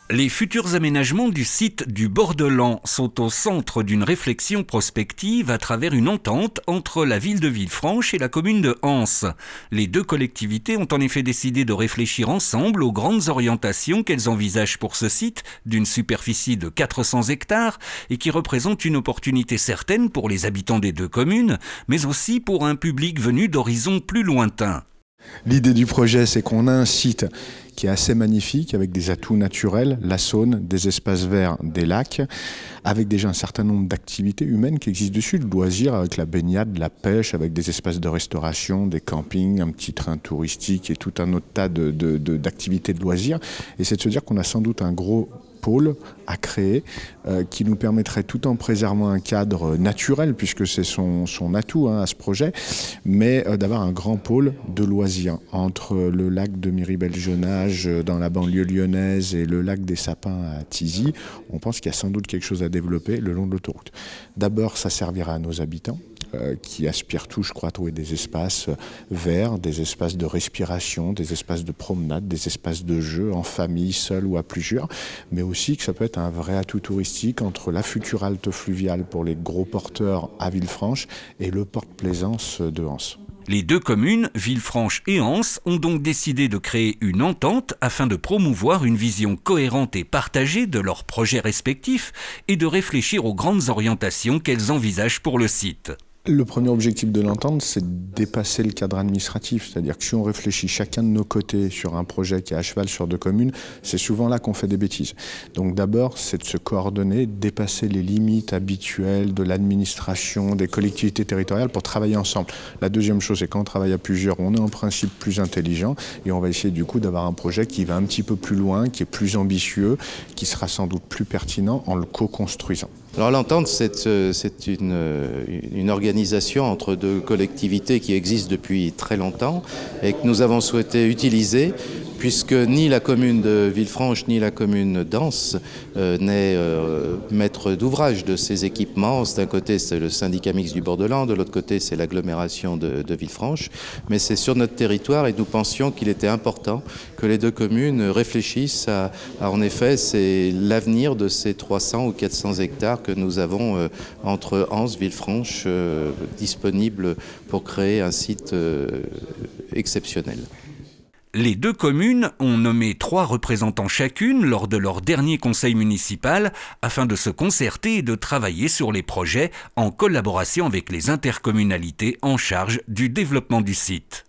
Les futurs aménagements du site du Bord-de-Lan sont au centre d'une réflexion prospective à travers une entente entre la ville de Villefranche et la commune de Anse. Les deux collectivités ont en effet décidé de réfléchir ensemble aux grandes orientations qu'elles envisagent pour ce site d'une superficie de 400 hectares et qui représente une opportunité certaine pour les habitants des deux communes, mais aussi pour un public venu d'horizons plus lointains. L'idée du projet, c'est qu'on a un site qui est assez magnifique, avec des atouts naturels, la Saône, des espaces verts, des lacs, avec déjà un certain nombre d'activités humaines qui existent dessus, le loisir avec la baignade, la pêche, avec des espaces de restauration, des campings, un petit train touristique et tout un autre tas d'activités de loisirs. Et c'est de se dire qu'on a sans doute un gros pôle à créer qui nous permettrait, tout en préservant un cadre naturel, puisque c'est son atout à ce projet, mais d'avoir un grand pôle de loisirs entre le lac de Miribel-Jonage dans la banlieue lyonnaise et le lac des Sapins à Thizy. On pense qu'il y a sans doute quelque chose à développer le long de l'autoroute. D'abord, ça servira à nos habitants qui aspirent tous, je crois, à trouver des espaces verts, des espaces de respiration, des espaces de promenade, des espaces de jeu en famille, seul ou à plusieurs, mais aussi que ça peut être un vrai atout touristique entre la future halte fluviale pour les gros porteurs à Villefranche et le porte-plaisance de Anse. Les deux communes, Villefranche et Anse, ont donc décidé de créer une entente afin de promouvoir une vision cohérente et partagée de leurs projets respectifs et de réfléchir aux grandes orientations qu'elles envisagent pour le site. Le premier objectif de l'entente, c'est de dépasser le cadre administratif. C'est-à-dire que si on réfléchit chacun de nos côtés sur un projet qui est à cheval sur deux communes, c'est souvent là qu'on fait des bêtises. Donc d'abord, c'est de se coordonner, dépasser les limites habituelles de l'administration, des collectivités territoriales pour travailler ensemble. La deuxième chose, c'est quand on travaille à plusieurs, on est en principe plus intelligent et on va essayer du coup d'avoir un projet qui va un petit peu plus loin, qui est plus ambitieux, qui sera sans doute plus pertinent en le co-construisant. Alors l'entente, c'est une organisation entre deux collectivités qui existent depuis très longtemps et que nous avons souhaité utiliser puisque ni la commune de Villefranche ni la commune d'Anse n'est maître d'ouvrage de ces équipements. D'un côté, c'est le syndicat mixte du Bord-de-Lan, de l'autre côté, c'est l'agglomération de Villefranche. Mais c'est sur notre territoire et nous pensions qu'il était important que les deux communes réfléchissent en effet, c'est l'avenir de ces 300 ou 400 hectares que nous avons entre Anse, Villefranche, disponibles pour créer un site exceptionnel. Les deux communes ont nommé 3 représentants chacune lors de leur dernier conseil municipal afin de se concerter et de travailler sur les projets en collaboration avec les intercommunalités en charge du développement du site.